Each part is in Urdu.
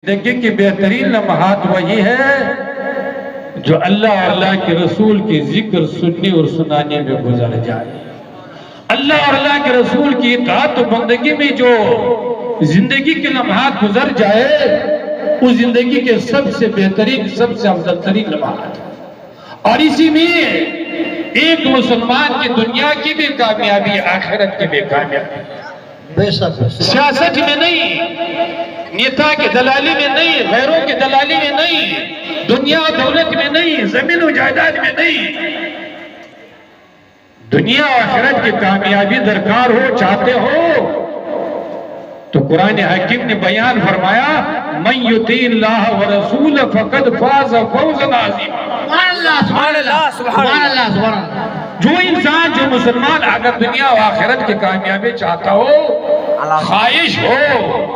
زندگی کی بہترین لمحات وہی ہے جو اللہ اور اللہ کے رسول کی ذکر سننے اور سنانے میں گزر جائے. اللہ اور اللہ کے رسول کی اطاعت و بندگی میں جو زندگی کے لمحات گزر جائے اس زندگی کے سب سے بہترین سب سے افضل ترین لمحات. اور اسی میں ایک مسلمان کی دنیا کی بھی کامیابی آخرت کی بھی کامیابی. سیاست میں نہیں، نیتا کی دلالی میں نہیں، غیروں کی دلالی میں نہیں، دنیا و دولت میں نہیں، زمین و جائیداد میں نہیں. دنیا و آخرت کی کامیابی درکار ہو، چاہتے ہو تو قرآن حکیم نے بیان فرمایا من یطیع اللہ ورسولہ فقد فاز فوزا عظیما. سبحان اللہ سبحان اللہ سبحان اللہ. جو انسان جو مسلمان اگر دنیا و آخرت کی کامیابی چاہتا ہو، خواہش ہو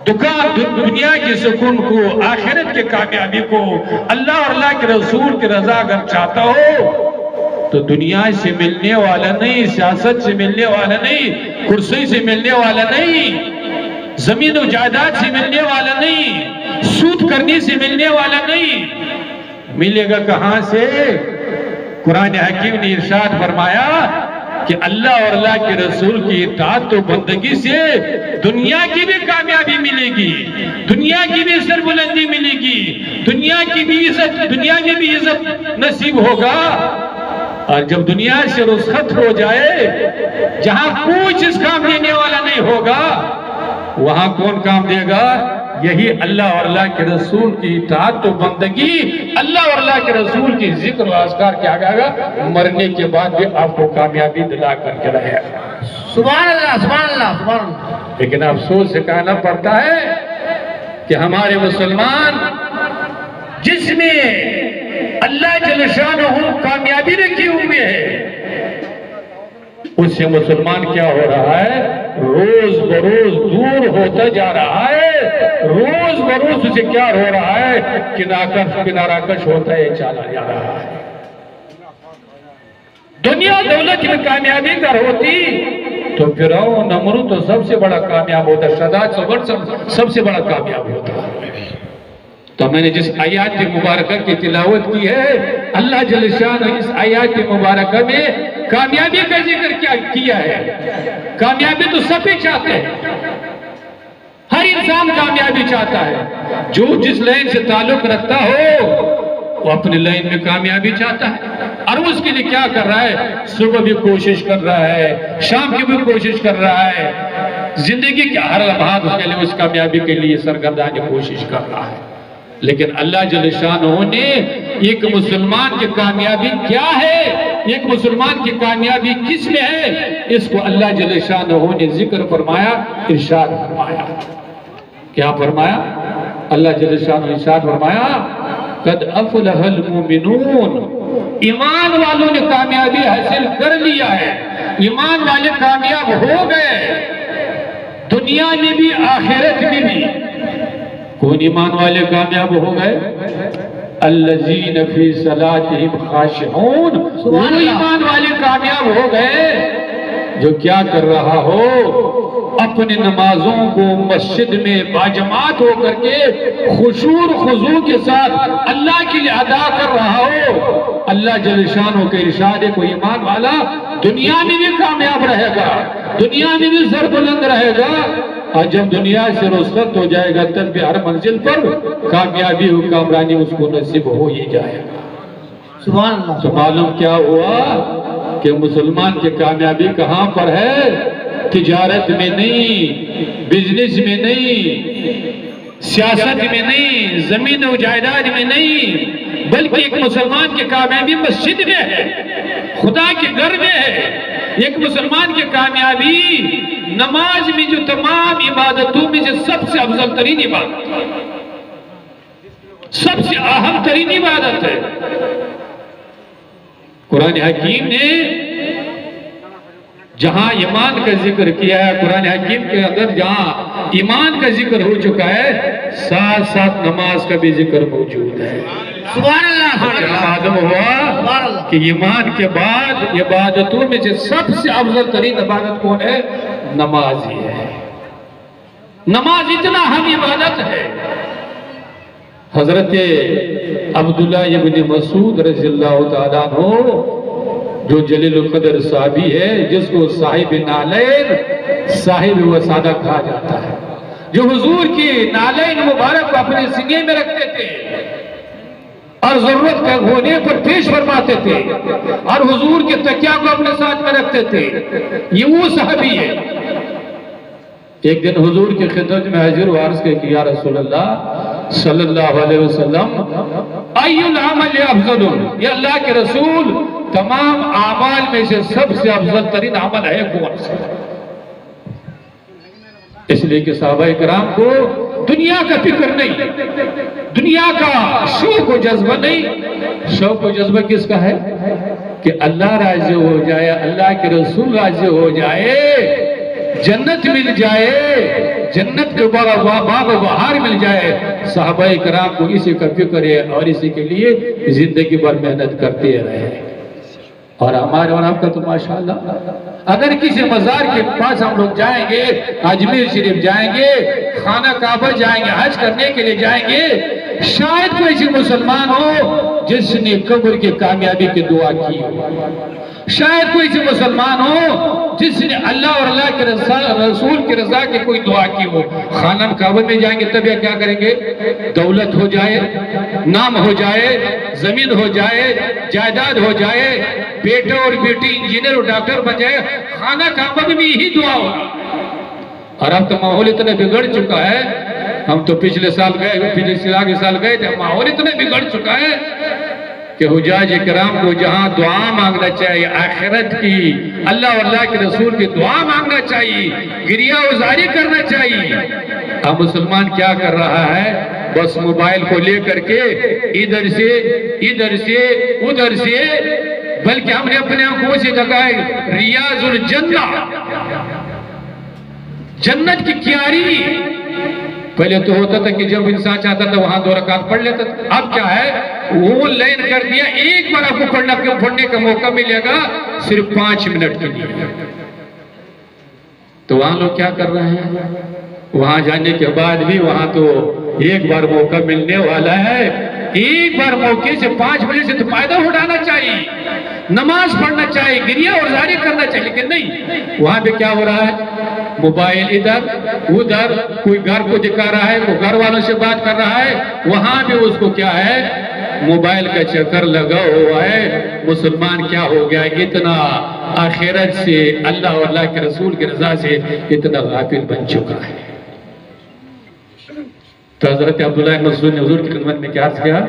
دنیا کے سکون کو، آخرت کی کامیابی کو، اللہ اور اللہ کے رسول کی رضا اگر چاہتا ہو تو دنیا سے ملنے والا نہیں، سیاست سے ملنے والا نہیں، کرسی سے ملنے والا نہیں، زمین و جائیداد سے ملنے والا نہیں، سود کرنے سے ملنے والا نہیں. ملے گا کہاں سے؟ قرآن حکیم نے ارشاد فرمایا کہ اللہ اور اللہ کے رسول کی اطاعت و بندگی سے دنیا کی بھی کامیابی ملے گی، دنیا کی بھی سربلندی ملے گی، دنیا کی بھی عزت، دنیا میں بھی عزت نصیب ہوگا. اور جب دنیا سے رخصت ہو جائے، جہاں کچھ اس کام دینے والا نہیں ہوگا، وہاں کون کام دے گا؟ یہی اللہ اور اللہ کے رسول کی اطاعت و بندگی، اللہ اور اللہ کے رسول کی ذکر و اذکار کیا گیا گا. مرنے کے بعد بھی آپ کو کامیابی دلا کر کے رہے گا. سبحان اللہ سبحان اللہ سبحان اللہ. لیکن افسوس سے کہنا پڑتا ہے کہ ہمارے مسلمان جس میں اللہ جل شانہ کامیابی رکھی ہوئی ہے، اس سے مسلمان کیا ہو رہا ہے؟ روز بروز دور ہوتا جا رہا ہے. روز بروز اسے کیا ہو رہا ہے؟ کنارہ کش ہوتا ہے چلا جا رہا ہے. دنیا دولت میں کامیابی اگر ہوتی تو فرعون نمرود تو سب سے بڑا کامیاب ہوتا، شداد سب سے بڑا کامیاب ہوتا. تو میں نے جس آیات مبارکہ کی تلاوت کی ہے، اللہ جل شانہ اس آیات مبارکہ میں کامیابی کا ذکر کیا ہے. کامیابی تو سب ہی چاہتے ہیں، ہر انسان کامیابی چاہتا ہے. جو جس لائن سے تعلق رکھتا ہو وہ اپنے لائن میں کامیابی چاہتا ہے، اور اس کے لیے کیا کر رہا ہے؟ صبح بھی کوشش کر رہا ہے، شام کی بھی کوشش کر رہا ہے، زندگی کے ہر لمحات اس کے لیے اس کامیابی کے لیے سرگردانہ کوشش کر رہا ہے. لیکن اللہ جل شانہ نے ایک مسلمان کی کامیابی کیا ہے، ایک مسلمان کی کامیابی کس میں ہے، اس کو اللہ جل شانہ نے ذکر فرمایا، ارشاد فرمایا. کیا فرمایا؟ اللہ جل شانہ ارشاد فرمایا قد افلح المؤمنون. ایمان والوں نے کامیابی حاصل کر لیا ہے، ایمان والے کامیاب ہو گئے، دنیا میں بھی آخرت میں بھی. کون ایمان والے کامیاب ہو گئے؟ الذین فی صلاتہم خاشعون. وہ ایمان والے کامیاب ہو گئے جو کیا کر رہا ہو؟ اپنی نمازوں کو مسجد میں باجماعت ہو کر کے خشوع و خضوع کے ساتھ اللہ کے لیے ادا کر رہا ہو. اللہ جل شانہ کے ارشاد ہے کوئی ایمان والا دنیا میں بھی کامیاب رہے گا، دنیا میں بھی سربلند رہے گا، اور جب دنیا سے رخصت ہو جائے گا تب بھی ہر منزل پر کامیابی و کامرانی اس کو نصیب ہو ہی جائے گا. سبحان اللہ. تو معلوم کیا ہوا کہ مسلمان کی کامیابی کہاں پر ہے؟ تجارت میں نہیں، بزنس میں نہیں، سیاست میں نہیں، زمین و جائیداد میں نہیں، بلکہ ایک مسلمان کی کامیابی مسجد میں ہے، خدا کے گھر میں ہے. ایک مسلمان کی کامیابی نماز میں جو تمام عبادتوں میں سے سب سے افضل ترین عبادت ہے، سب سے اہم ترین عبادت ہے. قرآن حکیم نے جہاں ایمان کا ذکر کیا ہے، قرآن حکیم کے اندر جہاں ایمان کا ذکر ہو چکا ہے، ساتھ ساتھ نماز کا بھی ذکر موجود ہے. سبحان اللہ. معلوم ہوا کہ ایمان کے بعد عبادتوں میں سے سب سے افضل ترین عبادت کون ہے؟ نماز ہی ہے. نماز اتنا اہم عبادت ہے حضرت عبداللہ ابن مسعود رضی اللہ تعالیٰ عنہ جو جلیل القدر صحابی ہے، جس کو صاحب نالین صاحب وسادہ کہا جاتا ہے، جو حضور کی نالین مبارک کو اپنے سینے میں رکھتے تھے اور ضرورت کا ہونے پر پیش فرماتے تھے اور حضور کے تکیہ کو اپنے ساتھ میں رکھتے تھے، یہ وہ صحابی ہے۔ ایک دن حضور کی خدمت میں حاضر و عرض کہ یا رسول اللہ صلی اللہ علیہ وسلم، ای العمل افضل، یا اللہ کے رسول تمام اعمال میں سے سب سے افضل ترین عمل ہے کون سا؟ اس لیے کہ صحابہ کرام کو دنیا کا فکر نہیں، دنیا کا شوق و جذبہ نہیں۔ شوق و جذبہ کس کا ہے؟ کہ اللہ راضی ہو جائے، اللہ کے رسول راضی ہو جائے، جنت مل جائے، جنت کے باغ و بہار مل جائے۔ صحابہ کرام کو اسی کا فکر ہے اور اسی کے لیے زندگی بھر محنت کرتے رہے۔ اور ہمارے اور آپ کا تو ماشاءاللہ اگر کسی مزار کے پاس ہم لوگ جائیں گے، اجمیر شریف جائیں گے، خانہ کعبہ جائیں گے، حج کرنے کے لیے جائیں گے، شاید کوئی ایسی مسلمان ہو جس نے قبر کی کامیابی کی دعا کی ہو، شاید کوئی ایسی مسلمان ہو جس نے اللہ اور اللہ کے رسول کی رضا کی کوئی دعا کی ہو۔ خانہ کعبہ میں جائیں گے تب یہ کیا کریں گے؟ دولت ہو جائے، نام ہو جائے، زمین ہو جائے، جائیداد ہو جائے، بیٹا اور بیٹی انجینئر اور ڈاکٹر بن جائے، خانہ کعبہ میں یہی دعا ہوگا۔ اور اب تو ماحول اتنا بگڑ چکا ہے، ہم تو پچھلے سال گئے تھے، ماحول اتنا بگڑ چکا ہے کہ حجاج کرام کو جہاں دعا مانگنا چاہیے آخرت کی، اللہ اور اللہ کے رسول کی دعا مانگنا چاہیے، گریہ وزاری کرنا چاہیے۔ اب مسلمان کیا کر رہا ہے؟ بس موبائل کو لے کر کے ادھر سے ادھر سے، بلکہ ہم نے اپنے آنکھوں سے لگائے ریاض الجنہ، جنت کی کیاری۔ پہلے تو ہوتا تھا کہ جب انسان چاہتا تھا وہاں 2 رکعت پڑھ لیتا تھا، اب کیا ہے؟ وہ لائن کر دیا، ایک بار آپ کو پڑھنے کا موقع ملے گا صرف 5 منٹ کے لیے۔ تو وہاں لوگ کیا کر رہے ہیں؟ وہاں جانے کے بعد بھی وہاں تو ایک بار موقع ملنے والا ہے، ایک بار موقع سے 5 منٹ سے تو فائدہ اٹھانا چاہیے، نماز پڑھنا چاہیے، گریہ اور زاری کرنا چاہیے، لیکن نہیں، وہاں پہ کیا ہو رہا ہے؟ موبائل ادھر ادھر، کوئی گھر کو دکھا رہا ہے، کوئی گھر والوں سے بات کر رہا ہے، وہاں بھی اس کو کیا ہے؟ موبائل کا چکر لگا ہوا ہے۔ مسلمان کیا ہو گیا؟ اتنا آخرت سے، اللہ اور اللہ کے رسول کی رضا سے اتنا غافل بن چکا ہے۔ تو حضرت عبداللہ مسعود نے حضور کی خدمت میں کیا عرض کیا؟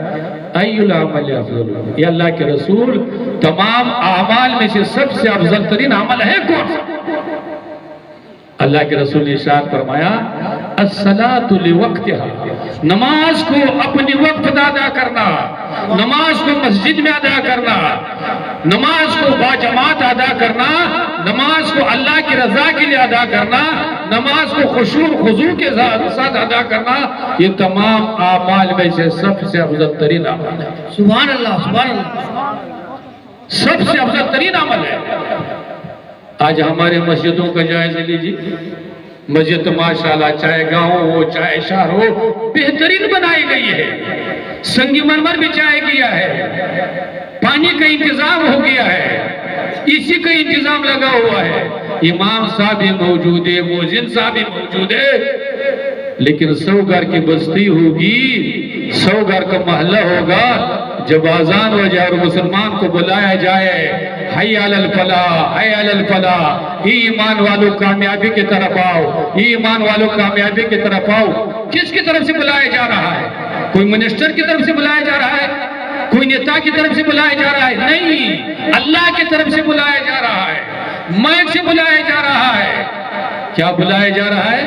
ای العمل افضل، یا اللہ کے رسول تمام اعمال میں سے سب سے افضل ترین عمل ہے کون سا؟ اللہ کے رسول نے ارشاد فرمایا الصلاۃ لوقتها، نماز کو اپنی وقت ادا کرنا، نماز کو مسجد میں ادا کرنا، نماز کو باجماعت ادا کرنا، نماز کو اللہ کی رضا کے لیے ادا کرنا، نماز کو خشوع و خضوع کے ساتھ ادا کرنا، یہ تمام اعمال میں سے سب سے افضل ترین عمل ہے۔ سبحان اللہ، سبحان اللہ، سب سے افضل ترین عمل ہے۔ آج ہمارے مسجدوں کا جائزہ لیجیے، مسجد ماشاءاللہ چاہے گاؤں ہو چاہے شہر ہو بہترین بنائی گئی ہے، سنگ مرمر بچھایا گیا ہے، پانی کا انتظام ہو گیا ہے، اسی کا انتظام لگا ہوا ہے، امام صاحب بھی موجود ہے، مؤذن صاحب بھی موجود ہے، لیکن 100 گھر کی بستی ہوگی، 100 گھر کا محلہ ہوگا، جب آذان ہو جائے اور مسلمان کو بلایا جائے حی علی الفلاح، حی علی الفلاح، ایمان والوں کامیابی کی طرف آؤ، ایمان والوں کامیابی کی طرف آؤ، کس کی طرف سے بلایا جا رہا ہے؟ کوئی منسٹر کی طرف سے بلایا جا رہا ہے؟ کوئی نیتا کی طرف سے بلایا جا رہا ہے؟ نہیں، اللہ کی طرف سے بلایا جا رہا ہے، مائک سے بلایا جا رہا ہے۔ کیا بلایا جا رہا ہے؟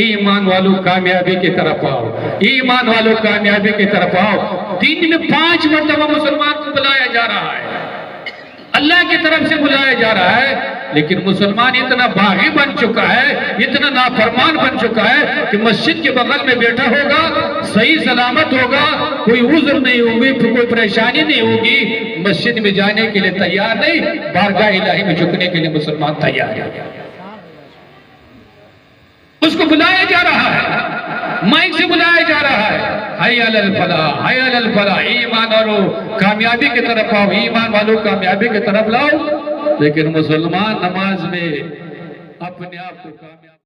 ایمان والوں کامیابی کی طرف آؤ، ایمان والوں کامیابی کی طرف آؤ۔ دن میں 5 مرتبہ مسلمان کو بلایا جا رہا ہے، اللہ کی طرف سے بلایا جا رہا ہے، لیکن مسلمان اتنا باغی بن چکا ہے، اتنا نافرمان بن چکا ہے کہ مسجد کے بغل میں بیٹھا ہوگا، صحیح سلامت ہوگا، کوئی عذر نہیں ہوگی، کوئی پریشانی نہیں ہوگی، مسجد میں جانے کے لیے تیار نہیں، بارگاہ الہی میں جھکنے کے لیے مسلمان تیار ہے۔ اس کو بلایا جا رہا ہے، مائک سے بلایا جا رہا ہے، حی علی الفلاح، حی علی الفلاح، ایمان والو کامیابی کی طرف آؤ، ایمان والو کامیابی کی طرف لاؤ. لیکن مسلمان نماز میں اپنے آپ کو کامیاب